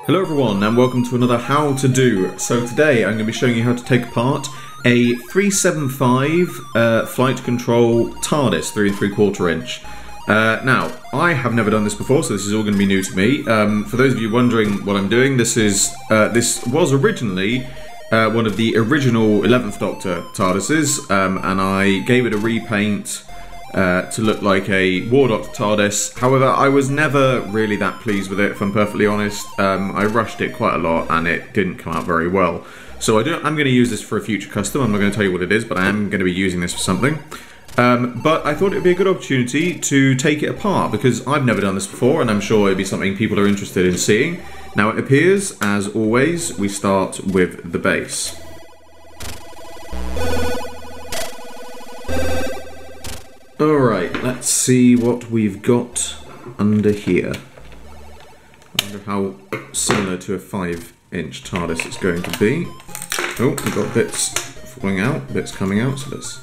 Hello everyone and welcome to another How to Do. So today I'm going to be showing you how to take apart a 375 flight control TARDIS 3 3/4 inch. Now, I have never done this before, so this is all going to be new to me. For those of you wondering what I'm doing, this was originally one of the original 11th Doctor TARDISes, and I gave it a repaint to look like a War Doctor TARDIS. However, I was never really that pleased with it, if I'm perfectly honest. I rushed it quite a lot and it didn't come out very well. So I'm going to use this for a future custom. I'm not going to tell you what it is, but I am going to be using this for something. But I thought it would be a good opportunity to take it apart, because I've never done this before and I'm sure it would be something people are interested in seeing. Now it appears, as always, we start with the base. Alright, let's see what we've got under here. I wonder how similar to a 5-inch TARDIS it's going to be. Oh, we've got bits falling out, bits coming out, so let's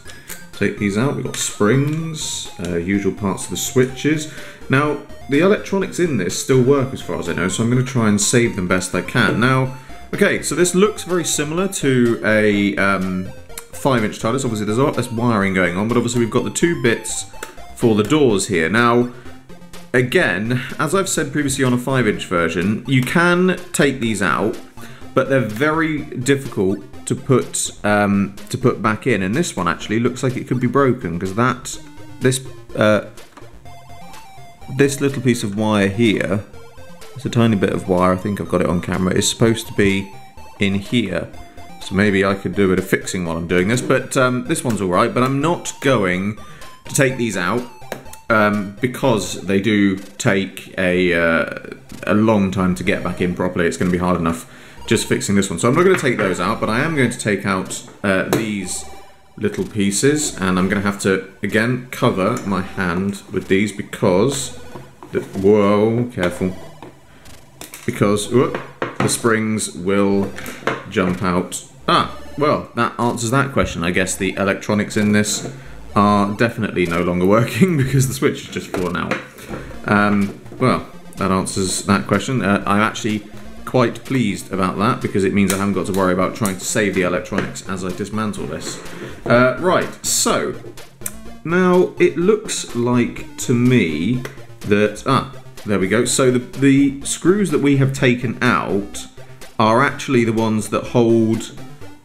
take these out. We've got springs, usual parts of the switches. Now, the electronics in this still work as far as I know, so I'm going to try and save them best I can. Now, okay, so this looks very similar to a 5-inch TARDIS. Obviously there's a lot less wiring going on, but obviously we've got the two bits for the doors here. Now, again, as I've said previously on a 5-inch version, you can take these out, but they're very difficult to put back in. And this one actually looks like it could be broken, because this little piece of wire here, it's a tiny bit of wire, I think I've got it on camera, is supposed to be in here. So maybe I could do a bit of fixing while I'm doing this, but this one's alright. But I'm not going to take these out because they do take a long time to get back in properly. It's going to be hard enough just fixing this one. So I'm not going to take those out, but I am going to take out these little pieces, and I'm going to have to, again, cover my hand with these because... Whoa, careful. Because the springs will jump out. Ah, well, that answers that question. I guess the electronics in this are definitely no longer working because the switch has just fallen out. Well, that answers that question. I'm actually quite pleased about that, because it means I haven't got to worry about trying to save the electronics as I dismantle this. Right, so now it looks like to me that... there we go. So the screws that we have taken out are actually the ones that hold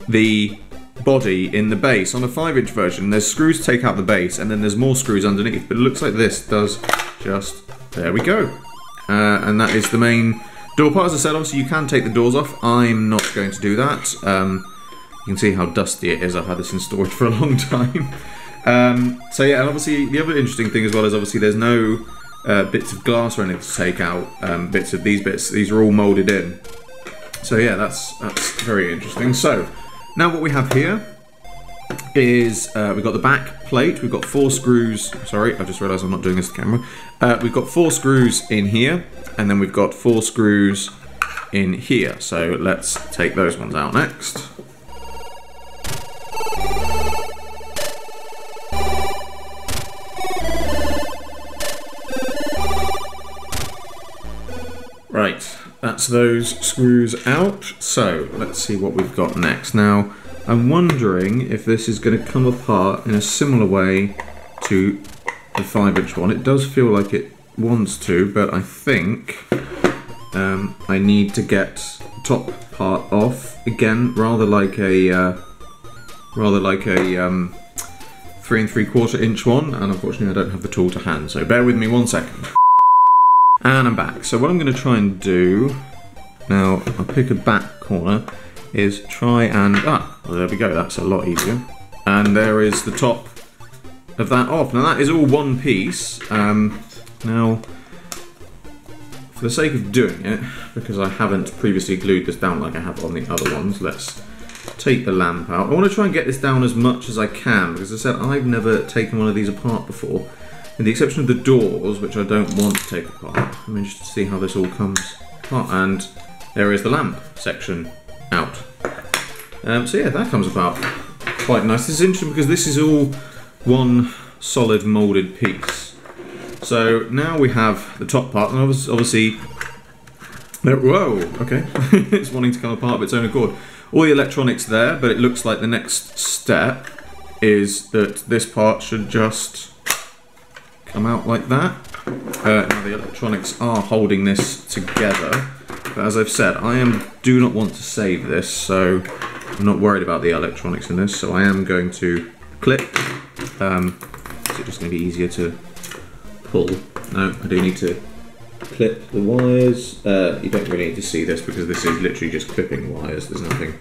the body in the base. On a 5-inch version, there's screws to take out the base, and then there's more screws underneath, but it looks like this does just... There we go. And that is the main door part. As I said, obviously you can take the doors off. I'm not going to do that. You can see how dusty it is. I've had this in storage for a long time. So yeah, and obviously the other interesting thing as well is obviously there's no bits of glass or anything to take out. Bits of these bits, these are all moulded in. So yeah, that's very interesting. So now what we have here is we've got the back plate. We've got 4 screws. Sorry, I just realised I'm not doing this to the camera. We've got 4 screws in here, and then we've got 4 screws in here. So let's take those ones out next. Right, that's those screws out. So let's see what we've got next. Now, I'm wondering if this is going to come apart in a similar way to the 5-inch one. It does feel like it wants to, but I think I need to get the top part off again, rather like a 3 3/4 inch one. And unfortunately, I don't have the tool to hand, so bear with me 1 second. And I'm back. So what I'm going to try and do now, I'll pick a back corner, is try and well, there we go. That's a lot easier. And there is the top of that off. Now that is all one piece. Now, for the sake of doing it, because I haven't previously glued this down like I have on the other ones, let's take the lamp out. I want to try and get this down as much as I can, because as I said, I've never taken one of these apart before. With the exception of the doors, which I don't want to take apart. I'm interested to see how this all comes apart. And there is the lamp section out. So yeah, that comes apart quite nice. This is interesting because this is all one solid moulded piece. So now we have the top part, and obviously Whoa, okay. It's wanting to come apart of its own accord. All the electronics there, but it looks like the next step is that this part should just come out like that. Now the electronics are holding this together, but as I've said, do not want to save this, so I'm not worried about the electronics in this, so I am going to clip. Is it just going to be easier to pull? No, I do need to clip the wires. You don't really need to see this because this is literally just clipping wires. There's nothing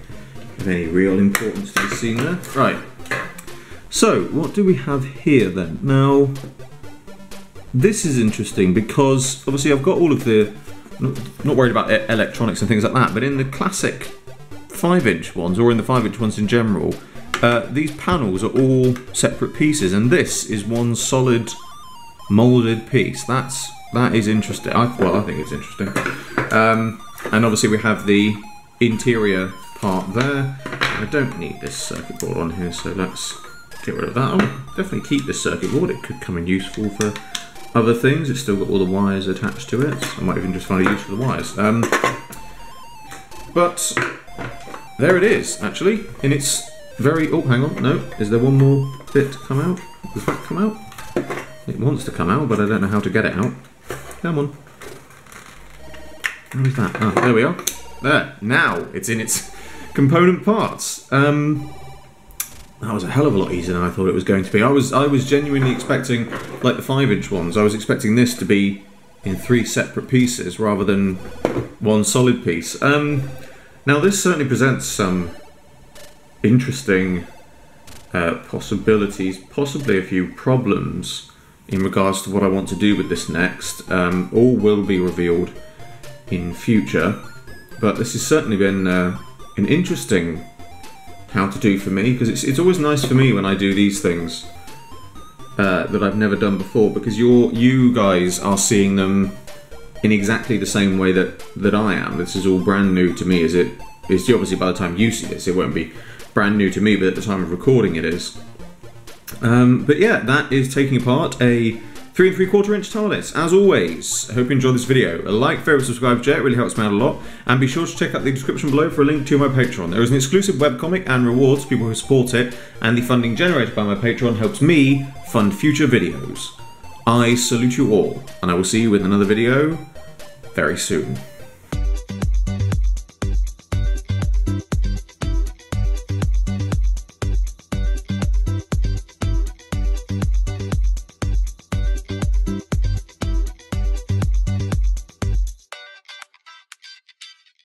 of any real importance to be seen there. Right. So, what do we have here then? Now, this is interesting because obviously I've got all of the... Not worried about electronics and things like that, but in the classic 5-inch ones, or in the 5-inch ones in general, these panels are all separate pieces, and this is one solid moulded piece. That is interesting. Well, I think it's interesting. And obviously we have the interior part there. I don't need this circuit board on here, so let's get rid of that. I'll definitely keep this circuit board. It could come in useful for other things. It's still got all the wires attached to it. I might even just find a use for the wires. But there it is, actually. In its very... Oh, hang on. No. Is there one more bit to come out? Does that come out? It wants to come out, but I don't know how to get it out. Come on. Where is that? Ah, there we are. There. Now it's in its component parts. That was a hell of a lot easier than I thought it was going to be. I was genuinely expecting, like the 5-inch ones, I was expecting this to be in 3 separate pieces rather than one solid piece. Now this certainly presents some interesting possibilities, possibly a few problems in regards to what I want to do with this next. All will be revealed in future, but this has certainly been an interesting how to do for me, because it's always nice for me when I do these things that I've never done before, because you guys are seeing them in exactly the same way that I am. This is all brand new to me, it's obviously by the time you see this it won't be brand new to me, but at the time of recording it is. But yeah, that is taking apart a 3 3/4 inch TARDIS. As always, I hope you enjoyed this video. A like, favourite, subscribe, share, it really helps me out a lot. And be sure to check out the description below for a link to my Patreon. There is an exclusive webcomic and rewards for people who support it, and the funding generated by my Patreon helps me fund future videos. I salute you all, and I will see you with another video very soon.